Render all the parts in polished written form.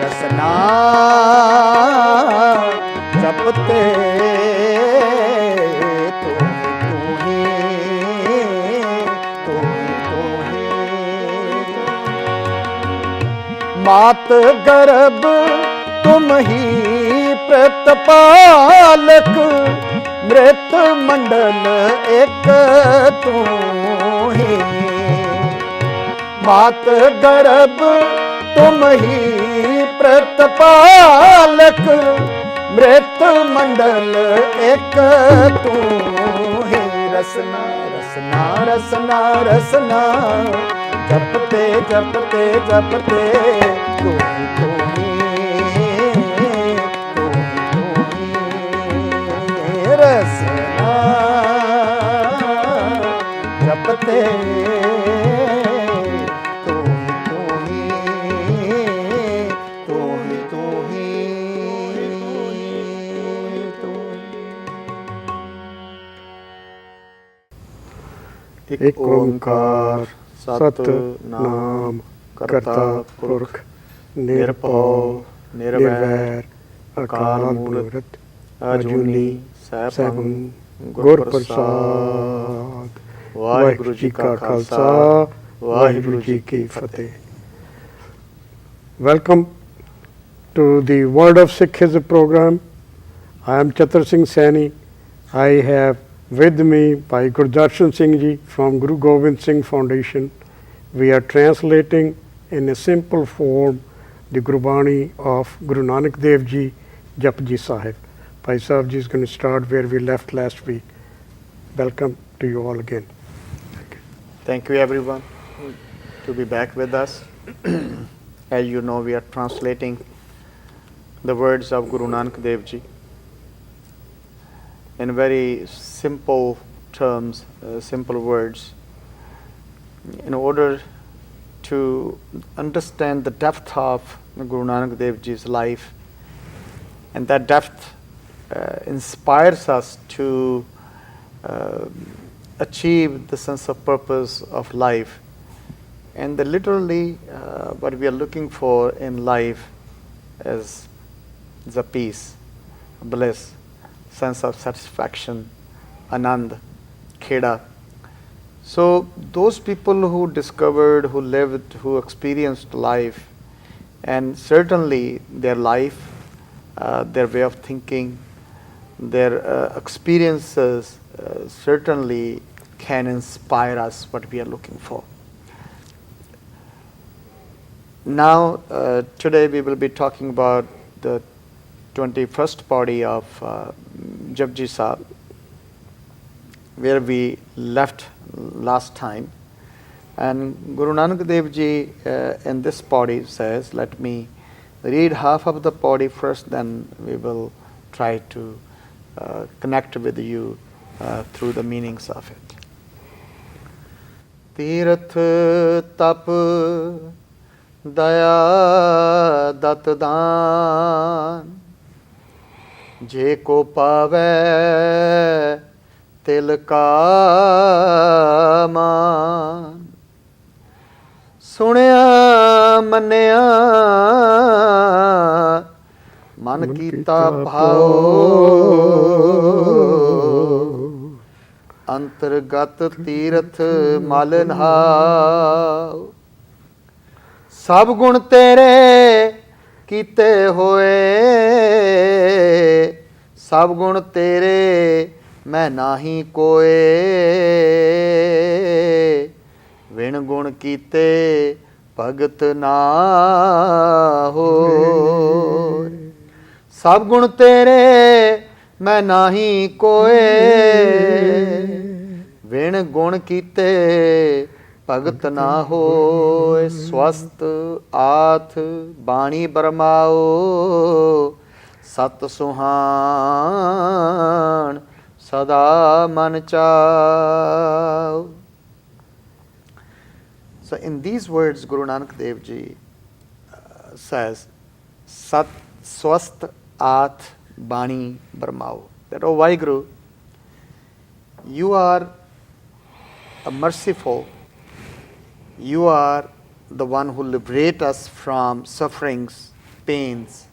ਰਸਨਾ ਜਪਤੇ ਤੂੰ ਹੀ ਮਾਤ ਗਰਭ ਤੁਮ ਹੀ ਪ੍ਰਤਪਾਲਕ ਮ੍ਰਿਤ ਮੰਡਲ ਇੱਕ ਤੂੰ ਹੀ ਮਾਤ ਗਰਭ ਤੁਮ ਹੀ ਪ੍ਰਤਪਾਲਕ ਮ੍ਰਿਤ ਮੰਡਲ ਇੱਕ ਤੂੰ ਹੀ ਰਸਨਾ ਰਸਨਾ ਰਸਨਾ ਰਸਨਾ ਜਪਤੇ ਜਪਤੇ ਜਪਤੇ ਤੂੰ ਰਸਨਾ ਜਪਤੇ ਇੱਕ ਓੰਕਾਰ ਸਤਿਨਾਮ ਕਰਤਾ ਪੁਰਖ ਨਿਰਭਉ ਨਿਰਵੈਰ ਅਕਾਲ ਮੂਰਤ ਅਜੂਨੀ ਸੈਭੰ ਗੁਰ ਪ੍ਰਸਾਦ। ਵਾਹਿਗੁਰੂ ਜੀ ਕਾ ਖਾਲਸਾ ਵਾਹਿਗੁਰੂ ਜੀ ਕੀ ਫਤਿਹ। Welcome to the World of Sikhism program. I am Chatur Singh Saini. I have with me Bhai Gurdarshan Singh Ji from Guru Gobind Singh Foundation. We are translating in a simple form the Gurbani of Guru Nanak Dev Ji, Japji Sahib. Bhai Sahib Ji is going to start where we left last week. Welcome to you all again. Thank you everyone to be back with us. As you know, we are translating the words of Guru Nanak Dev Ji in very simple terms, simple words, in order to understand the depth of Guru Nanak Dev Ji's life, and that depth inspires us to achieve the sense of purpose of life. And literally what we are looking for in life is the peace, bliss, sense of satisfaction, anand, kheda. So those people who discovered, who lived, who experienced life, and certainly their life, their way of thinking, their experiences certainly can inspire us what we are looking for. Now today we will be talking about the 21st body of Japji Sahib, where we left last time. And Guru Nanak Dev Ji in this body says, let me read half of the body first, then we will try to connect with you through the meanings of it. Tirath tap daya dat daan ਜੇ ਕੋ ਪਾਵੈ ਤਿਲ ਕਾ ਮਾਨ ਸੁਣਿਆ ਮੰਨਿਆ ਮਨ ਕੀਤਾ ਭਾਉ ਅੰਤਰਗਤ ਤੀਰਥ ਮਲ ਨਹਾਉ ਸਭ ਗੁਣ ਤੇਰੇ ਕੀਤੇ ਹੋਏ ਸਭ ਗੁਣ ਤੇਰੇ ਮੈਂ ਨਾਹੀ ਕੋਏ ਵਿਣ ਗੁਣ ਕੀਤੇ ਭਗਤ ਨਾ ਹੋਇ ਸਭ ਗੁਣ ਤੇਰੇ ਮੈਂ ਨਾਹੀ ਕੋਏ ਵਿਣ ਗੁਣ ਕੀਤੇ ਭਗਤ ਨਾ ਹੋਇ ਸਵਸਤ ਆਥ ਬਾਣੀ ਬਰਮਾਓ ਸਤ ਸੁਹਾਣ ਸਦਾ ਮਨ ਚਾਉ. So in these words Guru Nanak Dev Ji says Sat Swast At Bani Brahmao, that oh Vaheguru, you are merciful, you are the one who liberate us from sufferings pains.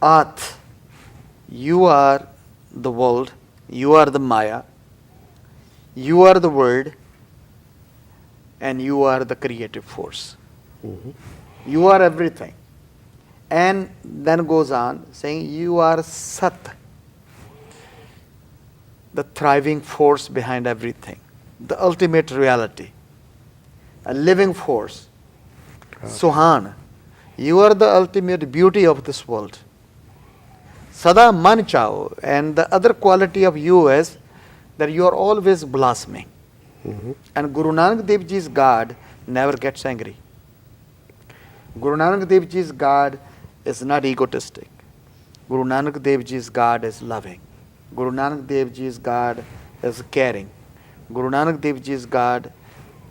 At, you are the world, you are the Maya, you are the word, and you are the creative force. You are everything. And then goes on saying, you are Sat, the thriving force behind everything, the ultimate reality, a living force. Suhan, you are the ultimate beauty of this world. Sada man chao, and the other quality of you is that you are always blossoming. And Guru Nanak Dev Ji's God never gets angry. Guru Nanak Dev Ji's God is not egotistic. Guru Nanak Dev Ji's God is loving. Guru Nanak Dev Ji's God is caring. Guru Nanak Dev Ji's God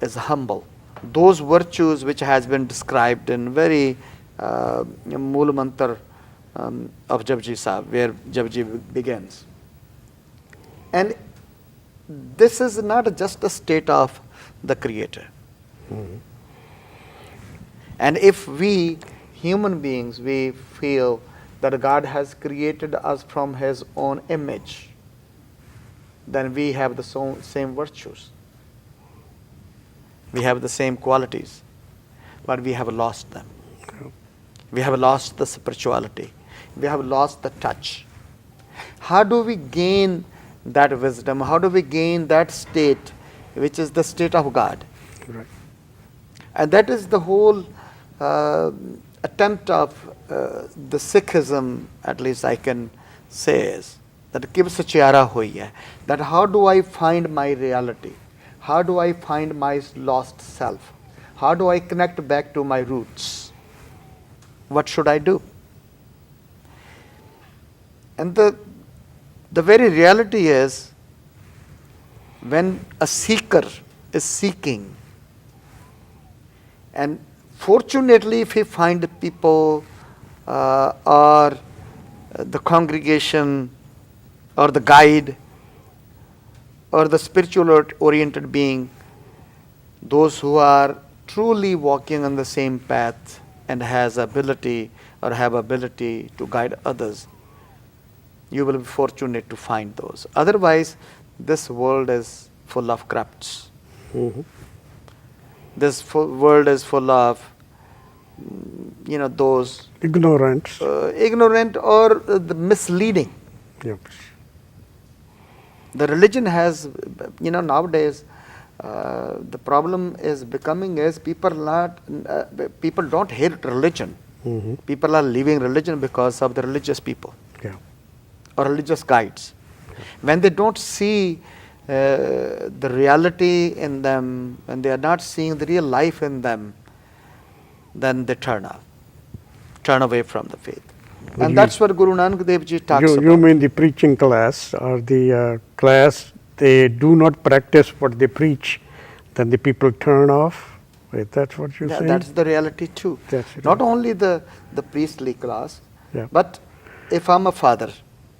is humble. Those virtues which has been described in very Mool Mantar of Japji Sahib, where Japji begins. And this is not just a state of the Creator. And if we, human beings, we feel that God has created us from His own image, then we have the same virtues. We have the same qualities, but we have lost them. We have lost the spirituality. We have lost the touch. How do we gain that wisdom? How do we gain that state, which is the state of God? Right. And that is the whole attempt of the Sikhism, at least I can say, is that Kib Sachiara hui hai, that how do I find my reality? How do I find my lost self? How do I connect back to my roots? What should I do? And the very reality is, when a seeker is seeking, and fortunately if he find people or the congregation or the guide or the spiritual oriented being, those who are truly walking on the same path and has ability or have ability to guide others, you will be fortunate to find those. Otherwise, this world is full of corrupts. This world is full of, those Ignorant. ignorant or the misleading. Yep. The religion has, nowadays, the problem is becoming is people don't hate religion. People are leaving religion because of the religious people. Yeah. Or religious guides. When they don't see the reality in them, when they are not seeing the real life in them, then they turn away from the faith. And that's what Guru Nanak Dev Ji talks about. You mean the preaching class or the class, they do not practice what they preach, then the people turn off? Wait, that's what you're saying? That's the reality too. Not only the priestly class, but if I'm a father,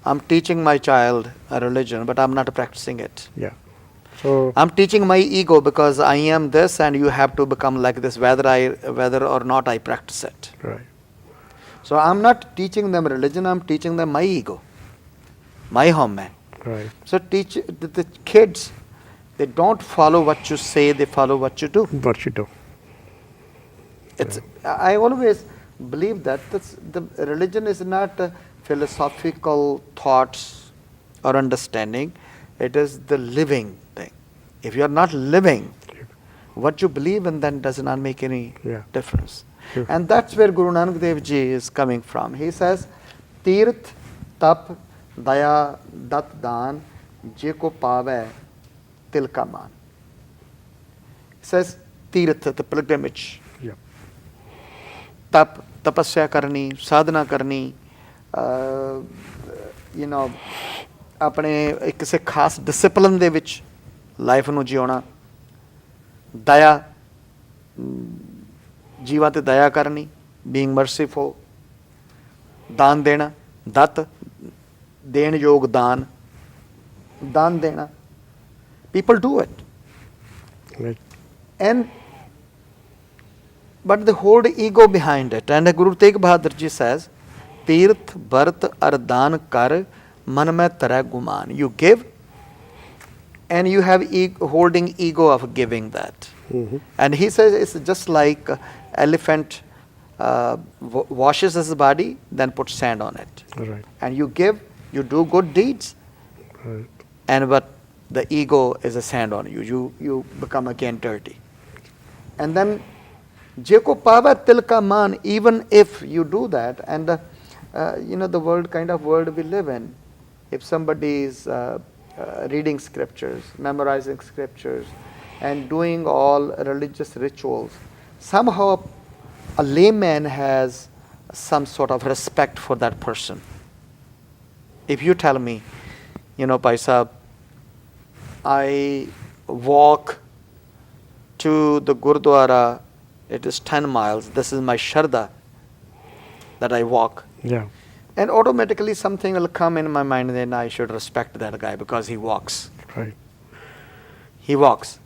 I'm teaching my child a religion, but I'm not practicing it. Yeah. So I'm teaching my ego because I am this and you have to become like this, whether or not I practice it. right. So I'm not teaching them religion, I'm teaching them my ego, my home man. Right. So teach the kids, they don't follow what you say, they follow what you do. What you do. I always believe that the religion is not philosophical thoughts or understanding, it is the living thing. If you are not living, what you believe in then does not make any difference. Sure. And that's where Guru Nanak Dev Ji is coming from. He says, Tirth, Tap, Daya, Dat, Dan, Je ko pave, Til ka man. He says, Tirth, the pilgrimage. Yeah. Tap, tapasya karni, sadhana karni, ਆਪਣੇ ਕਿਸੇ ਖਾਸ discipline ਦੇ ਵਿੱਚ life ਨੂੰ ਜਿਉਣਾ, ਦਇਆ, ਜੀਵਾਂ ਤੇ ਦਇਆ ਕਰਨੀ, ਬੀਇੰਗ ਮਰਸੀਫੁਲ, ਦਾਨ ਦੇਣਾ, ਦੱਤ, ਦੇਣ ਯੋਗ ਦਾਨ ਦੇਣਾ. People do it. Right. And but they hold ego behind it. And Guru Tegh Bahadur Ji says, Tirth Bharat Ardan Kar Man Mein Tara Guman. You give and you have holding ego of giving that. And he says it's just like elephant washes his body, then puts sand on it. Right. And you give, you do good deeds, Right. and but the ego is a sand on you. You become again dirty. And then Jeko Pava Tilka Man, even if you do that, and the world kind of world we live in, if somebody is reading scriptures, memorizing scriptures, and doing all religious rituals, somehow a layman has some sort of respect for that person. If you tell me, Bhai Sahib, I walk to the Gurdwara, it is 10 miles, this is my Sharda that I walk. Yeah. And automatically something will come in my mind, then I should respect that guy because he walks. Right. He walks.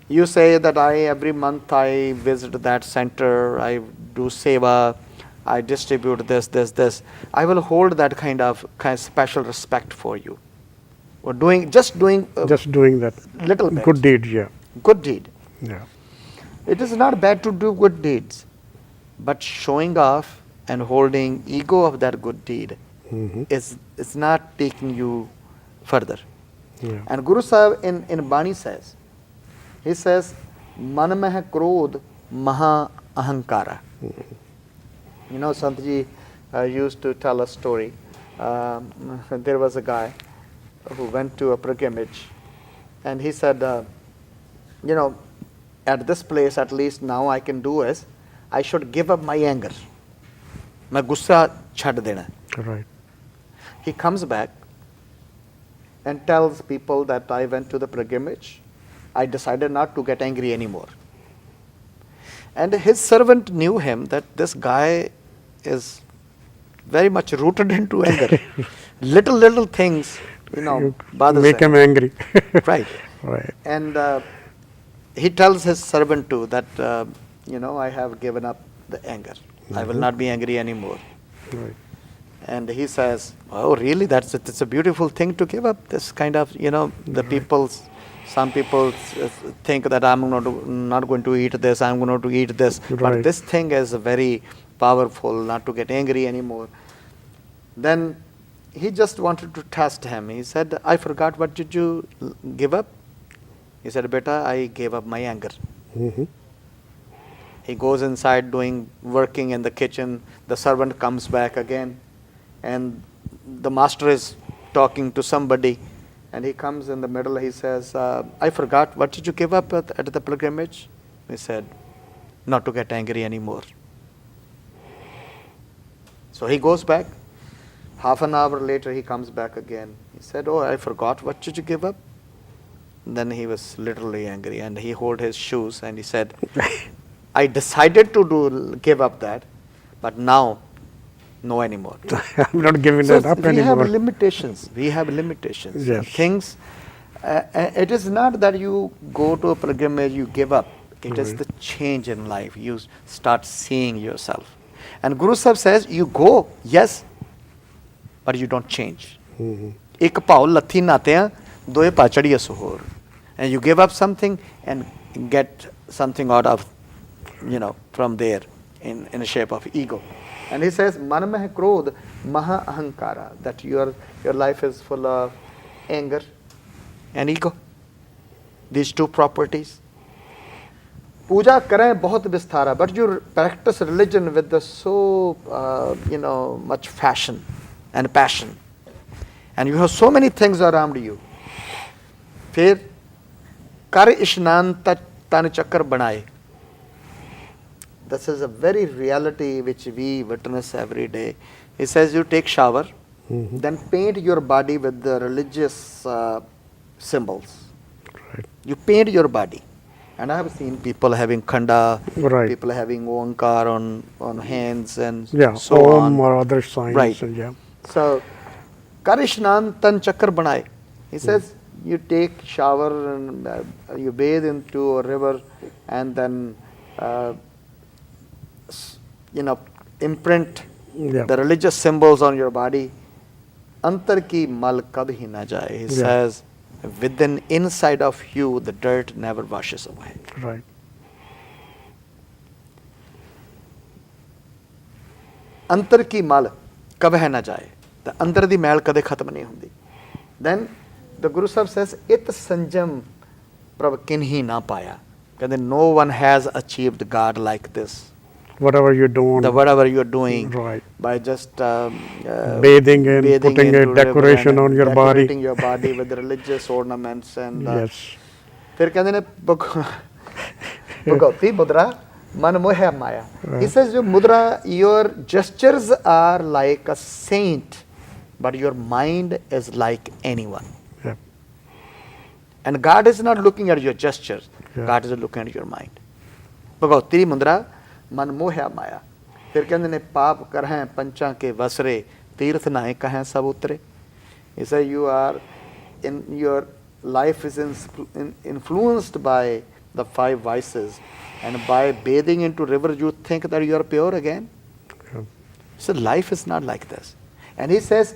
You say that every month I visit that center, I do seva, I distribute this. I will hold that kind of special respect for you. Or just doing that little bit. good deed, yeah. Good deed. Yeah. It is not bad to do good deeds, but showing off and holding ego of that good deed is not taking you further. Yeah. And Guru Sahib in Bani says, he says, Man meh krodh maha ahankara. Santji used to tell a story. There was a guy who went to a pilgrimage, and he said, at this place, at least now I can do is, I should give up my anger. मैं गुस्सा छाड़ देना. Right. He comes back and tells people that I went to the pilgrimage. I decided not to get angry anymore. And his servant knew him that this guy is very much rooted into anger. little things, bothers make him angry. Right. Right. And he tells his servant too that, I have given up the anger. I will not be angry anymore. Right. And he says, oh, really? It's a beautiful thing to give up this kind of, some people think that I'm not going to eat this, I'm going to eat this. Right. But this thing is very powerful, not to get angry anymore. Then he just wanted to test him. He said, I forgot, what did you give up? He said, Beta, I gave up my anger. He goes inside working in the kitchen. The servant comes back again, and the master is talking to somebody, and he comes in the middle. He says, I forgot, what did you give up at the pilgrimage? He said, not to get angry anymore. So he goes back. Half an hour later, he comes back again. He said, oh, I forgot, what did you give up? And then he was literally angry, and he held his shoes, and he said, I decided to give up that, but now, no anymore. I'm not giving that up we anymore. have limitations. We have limitations. Yes. Things, it is not that you go to a pilgrimage, you give up. It is the change in life. You start seeing yourself. And Guru Sahib says, you go, yes, but you don't change. Ek paul lathi nateya, doye pachadiya suhor. And you give up something and get something out of, from there in the shape of ego. And he says, Man meh krodh maha ahankara, that your life is full of anger and ego. These two properties. Puja kare bahut vistara, but you practice religion with so much fashion and passion. And you have so many things around you. Fir kar ishnan tan chakar banaye. This is a very reality which we witness every day. He says you take shower, then paint your body with the religious symbols. Right. You paint your body. And I have seen people having khanda, Right. people having onkar on hands and So so Om on. or other signs. Right. And yeah. So, Karishnan tan chakar banaye. He says you take shower and you bathe into a river, and then imprint Yeah. the religious symbols on your body. Antar ki mal kabhi na jaye. He says, within, inside of you, the dirt never washes away. Right. ਅੰਤਰ ਕੀ ਮਲ ਕਬਹਿ ਨਾ ਜਾਏ, ਤਾਂ ਅੰਦਰ ਦੀ ਮੈਲ ਕਦੇ ਖਤਮ ਨਹੀਂ ਹੁੰਦੀ. Then the Guru Sahib says, it sanjam ਪ੍ਰਭ ਕਿਨਹੀ ਨਾ ਪਾਇਆ. ਕਹਿੰਦੇ no one has achieved God like this. Whatever you're doing. Whatever you're doing. Right. By just bathing and putting a decoration on your body. Decorating your body with religious ornaments and. Yes. ਫਿਰ ਕਹਿੰਦੇ ਨੇ ਭਗਉਤੀ ਮੁਦਰਾ Man moha maya. He says, Mudra, your gestures are like a saint, but your mind is like anyone. Yeah. And God is not looking at your gestures. Yeah. God is looking at your mind. Bhagavati Mudra, man moha maya. फिर कहते ने पाप करहें पंचा के वसरे तीर्थ नाहे कहें सब उतरे. He said, your life is influenced by the 5 vices. And by bathing into river, you think that you are pure again? Yeah. So life is not like this. And he says,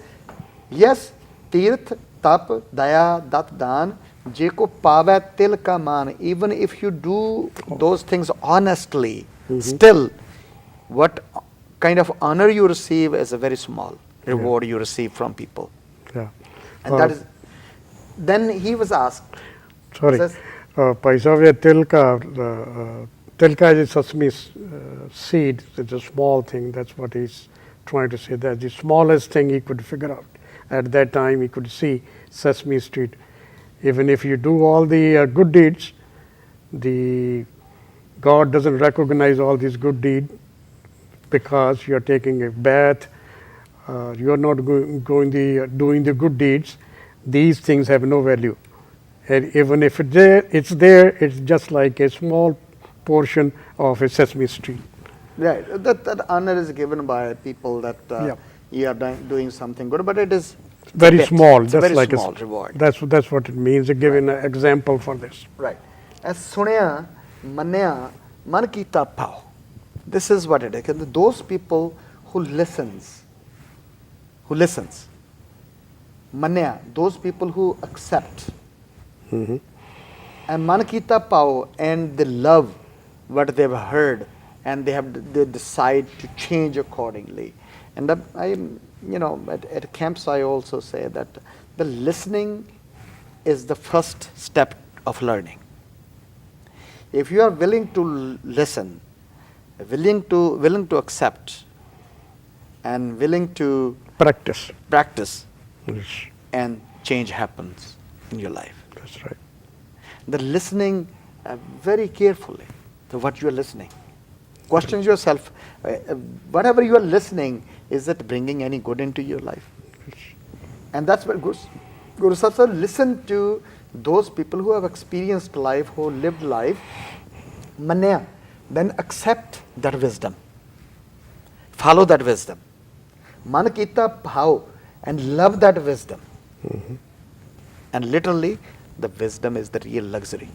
yes, tirth, tap, daya, dat, dan, jeko pave til ka man. Even if you do those things honestly, still, what kind of honor you receive is a very small reward you receive from people. Yeah. And that is, then he was asked. Sorry. Says, Paisavya tilka is a sesame seed. It's a small thing. That's what he's trying to say. That's the smallest thing he could figure out. At that time, he could see Sesame Street. Even if you do all the good deeds, the God doesn't recognize all these good deeds because you're taking a bath, you're not doing the good deeds. These things have no value. And even if it's there, it's just like a small portion of a Sesame Street. Right. That honor is given by people that you are doing something good, but it is very small. It's That's a very like small reward. That's what it means. Giving an example for this. Right. As sunya, manya, man kita pao. This is what it is. And those people who listens. Manya, those people who accept. Mm-hmm. And man kita pao, and they love what they've heard, and they decide to change accordingly. And at camps I also say that the listening is the first step of learning. If you are willing to listen, willing to accept, and willing to Practice. Yes. And change happens in your life. That's right. The listening very carefully to what you are listening. Question yourself, whatever you are listening, is it bringing any good into your life? And that's what Guru Sahib said, listen to those people who have experienced life, who lived life, manya, then accept that wisdom. Follow that wisdom. Man kita bhav, and love that wisdom. Mm-hmm. And literally, the wisdom is the real luxury.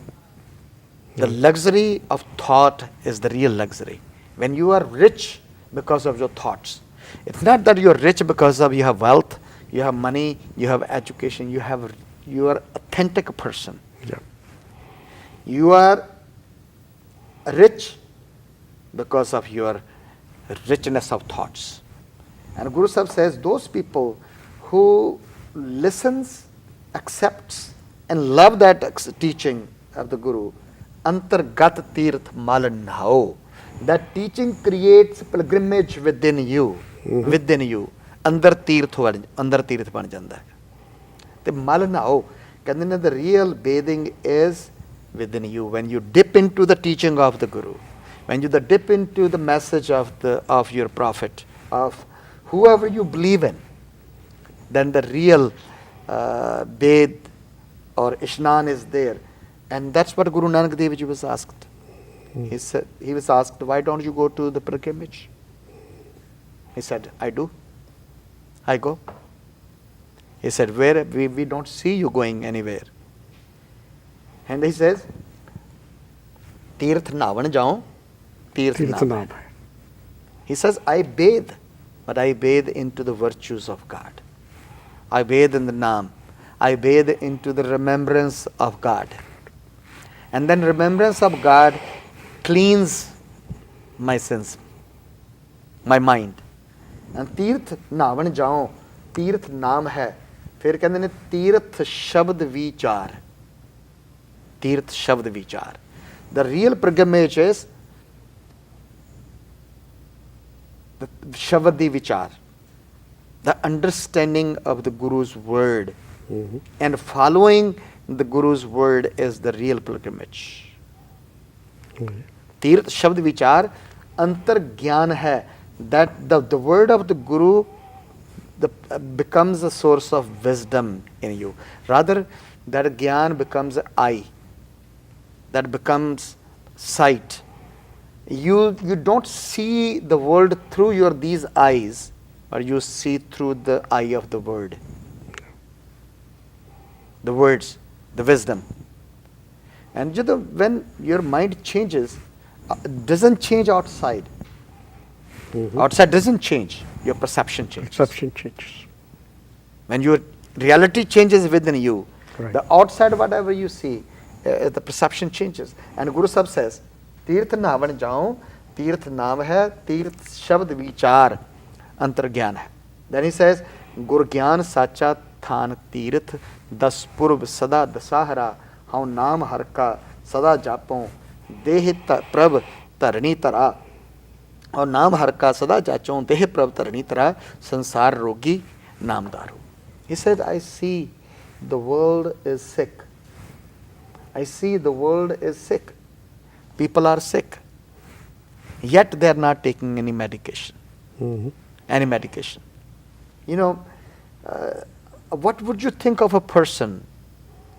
The luxury of thought is the real luxury. When you are rich because of your thoughts, it's not that you are rich because of you have wealth, you have money, you have education, you are authentic person. Yeah. You are rich because of your richness of thoughts. And Guru Sahib says those people who listens, accepts, and love that teaching of the Guru, antargat tirth malan nao. That teaching creates pilgrimage within you, within you. Andar tirth ban janda hai. The mal nao, the real bathing is within you. When you dip into the teaching of the Guru, when you dip into the message of your prophet, of whoever you believe in, then the real bathe or ishnan is there. And that's what Guru Nanak Dev Ji was asked. He was asked, why don't you go to the pilgrimage? He said, I do. I go. He said, where? We don't see you going anywhere. And he says, Tirth navan jao, tirth navan. He says, I bathe, but I bathe into the virtues of God. I bathe in the Naam. I bathe into the remembrance of God. And then remembrance of God cleans my sins, my mind. And ਤੀਰਥ ਨਹਾਵਣ ਜਾਓ, ਤੀਰਥ ਨਾਮ ਹੈ. ਫਿਰ ਕਹਿੰਦੇ ਨੇ ਤੀਰਥ ਸ਼ਬਦ ਵਿਚਾਰ. ਤੀਰਥ ਸ਼ਬਦ ਵਿਚਾਰ. The real pilgrimage is the Shabadi Vichar, the understanding of the Guru's word. And following the Guru's word is the real pilgrimage. Tirth Shabd Vichar, Antar Gyan hai, that the word of the Guru becomes a source of wisdom in you. Rather, that Gyan becomes an eye, that becomes sight. You don't see the world through these eyes, or you see through the eye of the word. The words, the wisdom. And when your mind changes, doesn't change outside. Outside doesn't change, your perception changes. Perception changes. When your reality changes within you, Right. the outside, whatever you see, the perception changes. And Guru Sahib says, Tirth navan jao, Tirth naam hai, Tirth shabd vichar, antar gyan hai. Then he says, Gur gyan sacha than Tirth, das purv sada dasahara, how naam harka sada japon, deh prabh tarni tara. और नाम हर का सदा जाचों देह प्रभ तरणी तरह संसार रोगी नाम दारू. He said, I see the world is sick. I see the world is sick. People are sick. Yet they are not taking any medication. Any medication. You know, what would you think of a person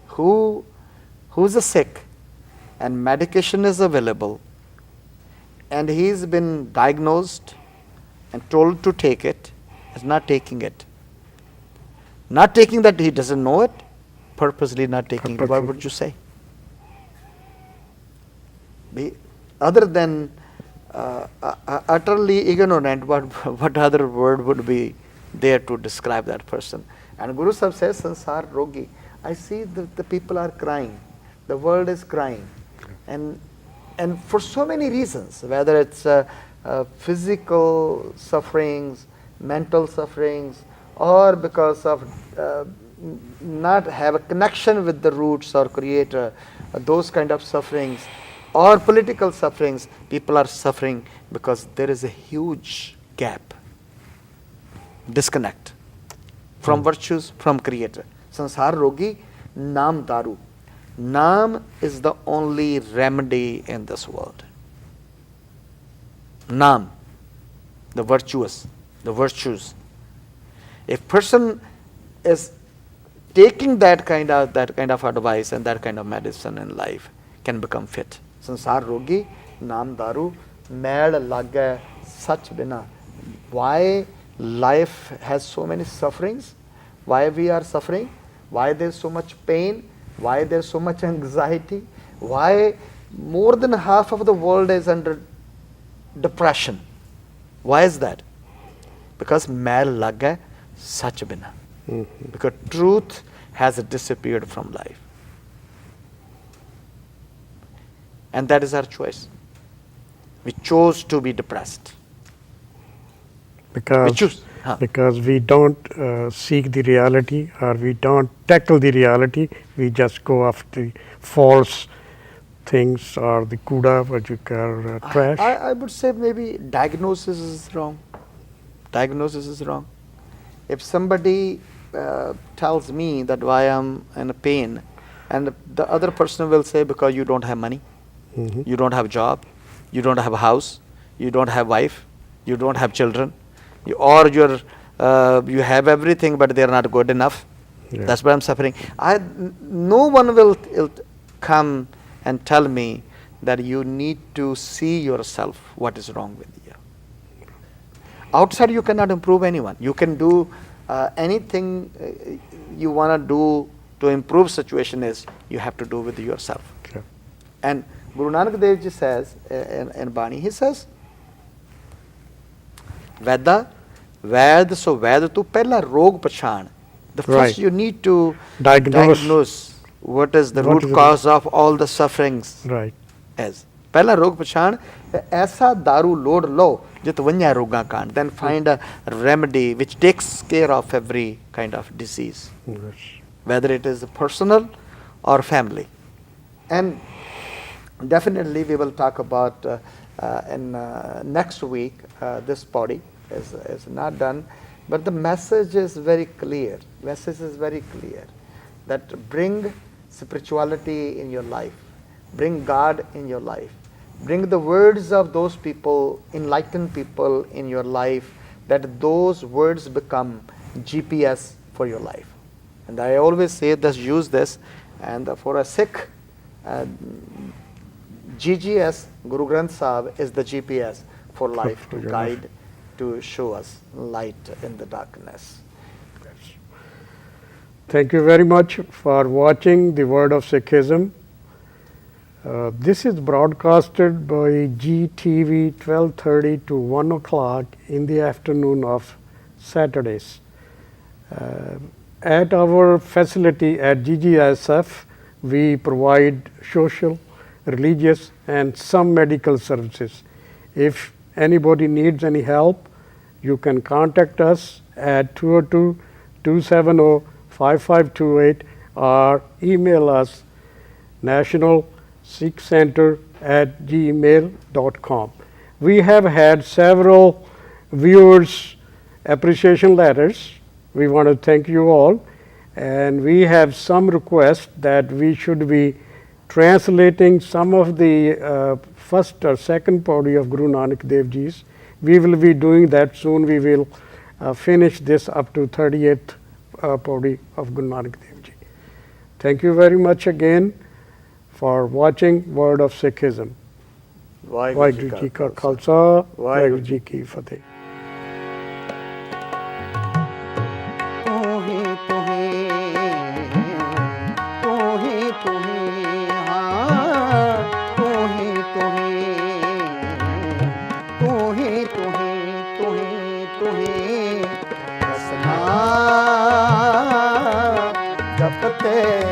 who's sick and medication is available, and he's been diagnosed and told to take it, is not taking it. Not taking that he doesn't know it, purposely not taking it. What would you say? Other than utterly ignorant, what other word would be there to describe that person? And Guru Sahib says, Sansar Rogi. I see the people are crying. The world is crying. And for so many reasons, whether it's physical sufferings, mental sufferings, or because of not have a connection with the roots or creator, those kind of sufferings, or political sufferings, people are suffering because there is a huge gap, disconnect from virtues, from creator. Sansar Rogi, Naam Daru. Naam is the only remedy in this world. Naam, the virtuous, the virtues. If person is taking that kind of advice and that kind of medicine in life, can become fit. Sansar rogi, naam daru, mail lagay, sach bina. Why life has so many sufferings? Why we are suffering? Why there is so much pain? Why there is so much anxiety? Why more than half of the world is under depression? Why is that? Because mail lag hai sach bina. Because truth has disappeared from life. And that is our choice. We chose to be depressed. Because we don't seek the reality, or we don't tackle the reality, we just go after the false things or the kuda, what you call trash. I would say maybe diagnosis is wrong. Diagnosis is wrong. If somebody tells me that I am in pain, and the other person will say because you don't have money, you don't have job, you don't have a house, you don't have wife, you don't have children, you have everything but they are not good enough. Yeah. That's why I'm suffering. No one will come and tell me that you need to see yourself what is wrong with you. Outside you cannot improve anyone. You can do anything you want to do to improve situation is you have to do with yourself. Okay. And Guru Nanak Dev Ji says in Bani, he says, Veda, Ved, so Ved to pehla rog pachan. The first Right. you need to Diagnose. what is the What root is the cause of all the sufferings Right. is. पहला रोग पहचान ऐसा दारू load लो जित वन्या रोगा कांड, then find a remedy which takes care of every kind of disease, Yes. whether it is personal or family. And definitely we will talk about in next week. This body is not done, but the message is very clear. Message is very clear that bring spirituality in your life, bring God in your life, bring the words of those people, enlightened people in your life, that those words become GPS for your life. And I always say this, use this, and for a Sikh, GGS, Guru Granth Sahib, is the GPS for life, to guide, to show us light in the darkness. Thank you very much for watching the World of Sikhism. This is broadcasted by GTV 12:30 to 1 o'clock in the afternoon of Saturdays. At our facility at GGSF, we provide social, religious, and some medical services. If anybody needs any help, you can contact us at 202-270-5528 or email us nationalsikhcenter@gmail.com. We have had several viewers' appreciation letters. We want to thank you all, and we have some requests that we should be translating some of the first or second pauri of Guru Nanak Dev Ji's. We will be doing that soon. We will finish this up to 38th pauri of Guru Nanak Dev Ji. Thank you very much again for watching World of Sikhism. Vaheguru Ji Ka Khalsa, Vaheguru Ji Ki Fateh. जपते